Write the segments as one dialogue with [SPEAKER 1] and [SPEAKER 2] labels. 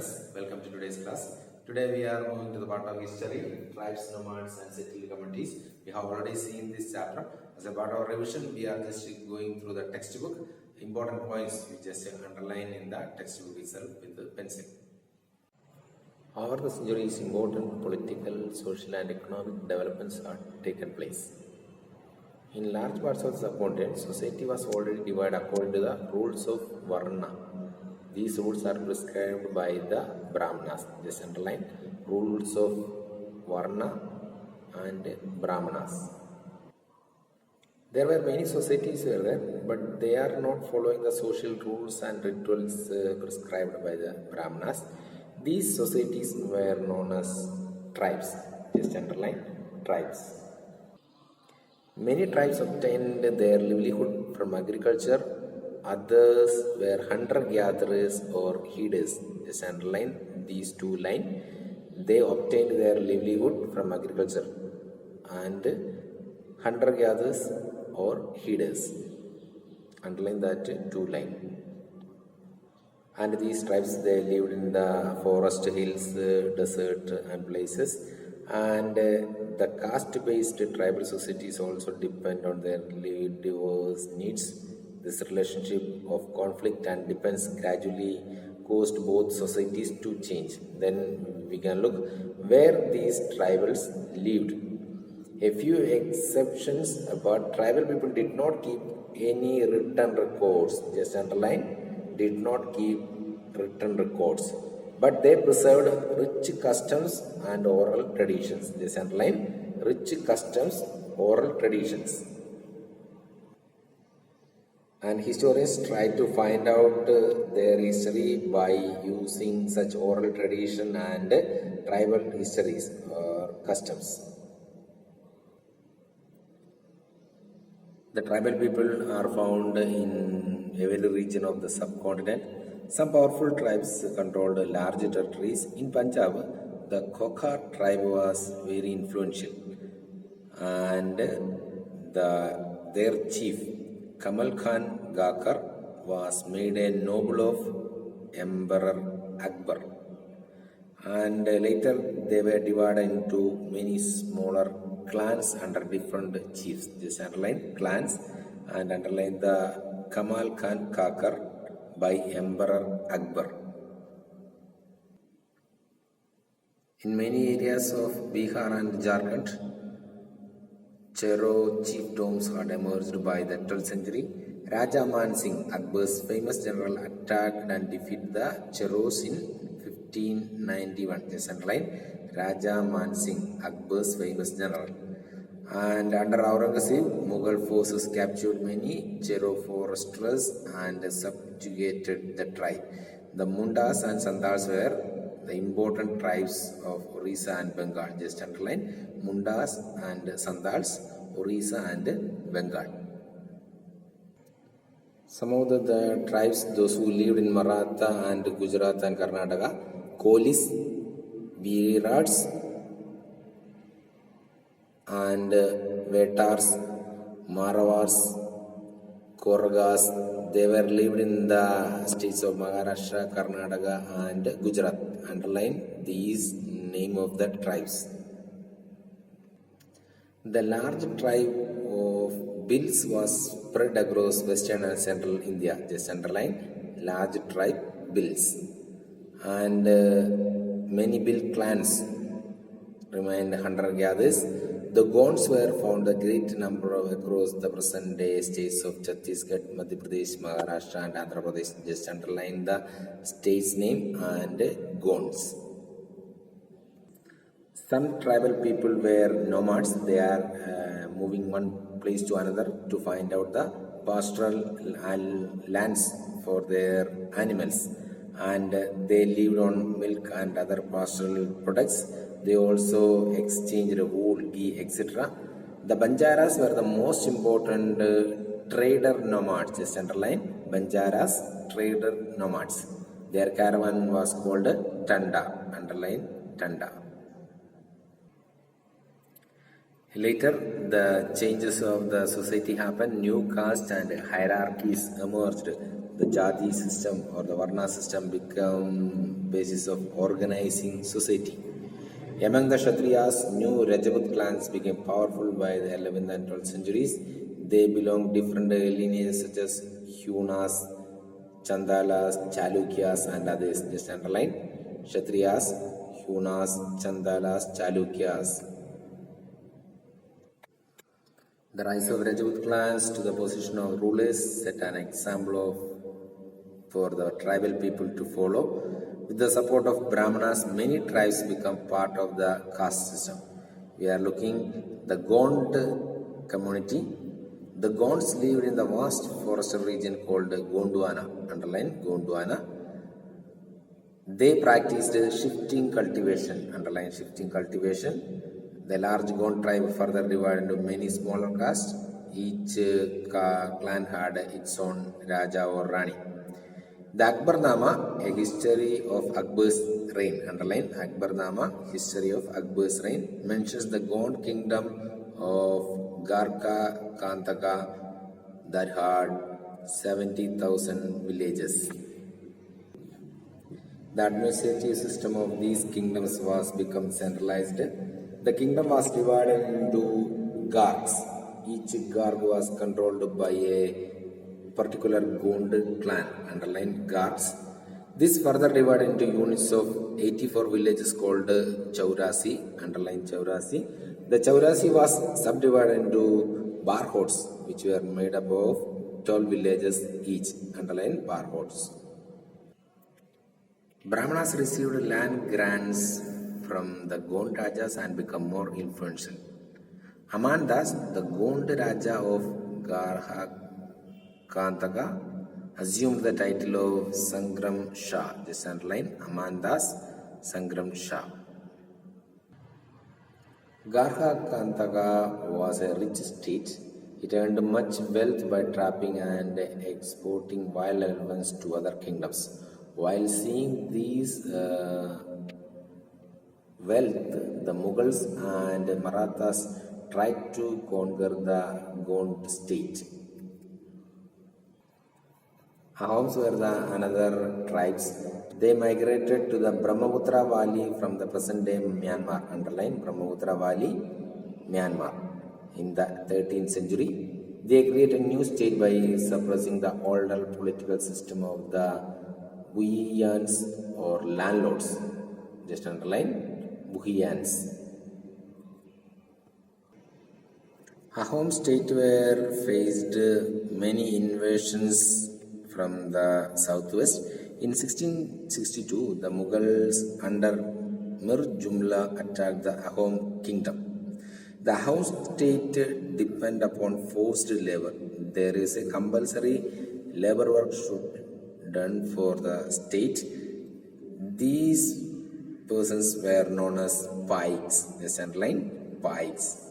[SPEAKER 1] students, welcome to today's class. Today we are moving to the part of history, tribes, nomads and settled communities. We have already seen this chapter. As a part of revision, we are just going through the textbook. Important points we just underline in the textbook itself with the pencil. Over the centuries, important political, social and economic developments are taken place. In large parts of the subcontinent, society was already divided according to the rules of Varna. These rules are prescribed by the Brahmanas. Just underline rules of Varna and Brahmanas. There were many societies there, but they are not following the social rules and rituals prescribed by the Brahmanas. These societies were known as tribes. Just underline tribes. Many tribes obtained their livelihood from agriculture. Others were hunter-gatherers or heeders. Just underline these two lines. They obtained their livelihood from agriculture and hunter-gatherers or heeders. Underline that two lines. And these tribes, they lived in the forest, hills, desert and places. And the caste-based tribal societies also depend on their diverse needs. This relationship of conflict and depends gradually caused both societies to change. Then we can look where these tribals lived. A few exceptions, but tribal people did not keep any written records. Just underline, did not keep written records. But they preserved rich customs and oral traditions. Just underline, rich customs, oral traditions. And historians try to find out their history by using such oral tradition and tribal histories or customs. The tribal people are found in every region of the subcontinent. Some powerful tribes controlled large territories. In Punjab, the Khokar tribe was very influential, and their chief Kamal Khan Gakar was made a noble of Emperor Akbar, and later they were divided into many smaller clans under different chiefs. Just underline clans and underline the Kamal Khan Gakar by Emperor Akbar. In many areas of Bihar and Jharkhand, Chero chiefdoms had emerged by the 12th century. Raja Man Singh, Akbar's famous general, attacked and defeated the Cheros in 1591. Just underline Raja Man Singh, Akbar's famous general. And under Aurangzeb, Mughal forces captured many Chero foresters and subjugated the tribe. The Mundas and Santals were the important tribes of Orissa and Bengal. Just underline Mundas and Santals, Orissa and Bengal. Some of the tribes, those who lived in Maratha and Gujarat and Karnataka, Kolis, Virats and Vetars, Maravars, Koragas, they were lived in the states of Maharashtra, Karnataka and Gujarat. Underline these name of the tribes. The large tribe of Bhils was spread across western and central India. Just underline large tribe Bhils. And many Bhil clans remained hunter-gatherers. The Gonds were found a great number of across the present-day states of Chhattisgarh, Madhya Pradesh, Maharashtra and Andhra Pradesh. Just underline the state's name and Gonds. Some tribal people were nomads. They are moving one place to another to find out the pastoral lands for their animals. And they lived on milk and other pastoral products. They also exchanged wool, ghee, etc. The Banjaras were the most important trader nomads. Just underline Banjaras, trader nomads. Their caravan was called Tanda. Underline Tanda. Later, the changes of the society happened. New castes and hierarchies emerged. the jati system or the varna system become basis of organizing society. Among the Kshatriyas, new Rajput clans became powerful by the 11th and 12th centuries. They belonged different lineages such as Hunas, Chandalas, Chalukyas, and others. Just underline Kshatriyas, Hunas, Chandalas, Chalukyas. The rise of Rajput clans to the position of rulers set an example for the tribal people to follow. With the support of Brahmanas, many tribes become part of the caste system. We are looking the Gond community. The Gonds lived in the vast forested region called Gondwana. Underline Gondwana. They practiced shifting cultivation. Underline shifting cultivation. The large Gond tribe further divided into many smaller castes. Each clan had its own Raja or Rani. The Akbarnama, a history of Akbar's reign, underline Akbarnama, history of Akbar's reign, mentions the Gond kingdom of Garka Kantaka that had 70,000 villages. The administrative system of these kingdoms was become centralized. The kingdom was divided into Garks. Each Garg was controlled by a particular Gond clan, underline Garks. This further divided into units of 84 villages called Chaurasi, underline Chaurasi. The Chaurasi was subdivided into barhods, which were made up of 12 villages each, underline barhods. Brahmanas received land grants from the Gond Rajas and become more influential. Amandas, the Gond Raja of Garha Kantaka, assumed the title of Sangram Shah. Just underline Amandas Sangram Shah. Garha Kantaka was a rich state. It earned much wealth by trapping and exporting wild elephants to other kingdoms. While seeing these wealth, the Mughals and Marathas tried to conquer the Gond state. Ahoms were another tribes. They migrated to the Brahmaputra Valley from the present-day Myanmar. Underline Brahmaputra Valley, Myanmar. In the 13th century, they created a new state by suppressing the older political system of the Buhiyans or landlords. Just underline Buhiyans. Ahom state were faced many invasions from the southwest. In 1662, the Mughals under Mir Jumla attacked the Ahom kingdom. The Ahom state depend upon forced labor. There is a compulsory labor work done for the state. These persons were known as pikes. Just underline pikes.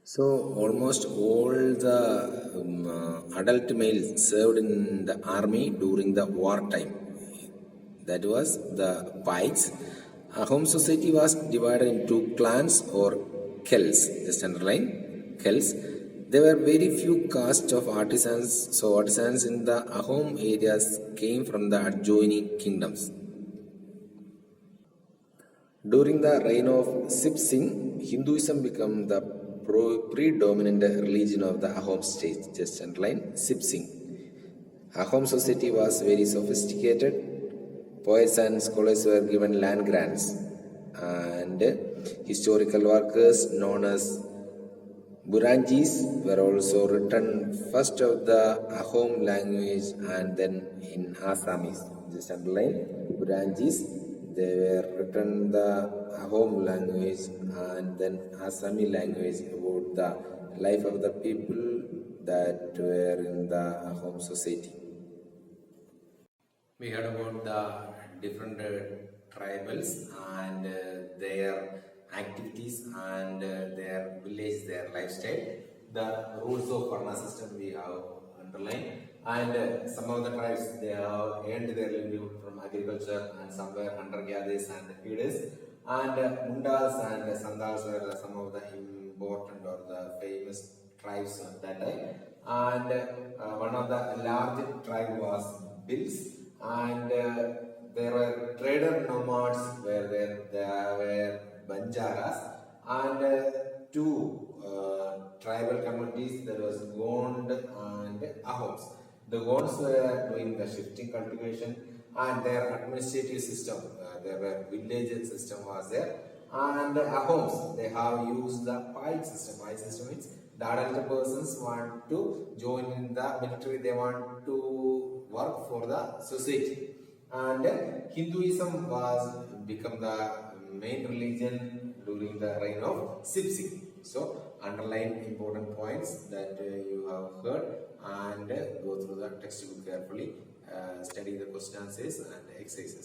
[SPEAKER 1] So almost all the adult males served in the army during the wartime. That was the pikes. Ahom society was divided into clans or khels. Just underline khels. There were very few castes of artisans. So artisans in the Ahom areas came from the adjoining kingdoms. During the reign of Sip Singh, Hinduism became the predominant religion of the Ahom state. Just underline Sip Singh. Ahom society was very sophisticated. Poets and scholars were given land grants, and historical workers known as Burangis were also written first of the Ahom language and then in Assamese. Just underline Burangis. They were written the Ahom language and then Assami language about the life of the people that were in the Ahom society. We heard about the different tribals and their activities and their village, their lifestyle. The rules of Varna system we have underlined, and some of the tribes they have earned their livelihood from agriculture and some were hunter-gatherers and feeders, and Mundas and Sandals were some of the important or the famous tribes at that time. and one of the large tribe was Bills, and there were trader nomads where there were Banjaras, and two tribal communities, there was Gond and Ahoms. The Gonds were doing the shifting cultivation, and their administrative system, their village system was there. And Ahoms, they have used the Pai system. Pai system means the adult persons want to join in the military, they want to work for the society. And Hinduism was become the main religion during the reign of Sipsing. So underline important points that you have heard, and go through the textbook carefully, study the question answers and exercises.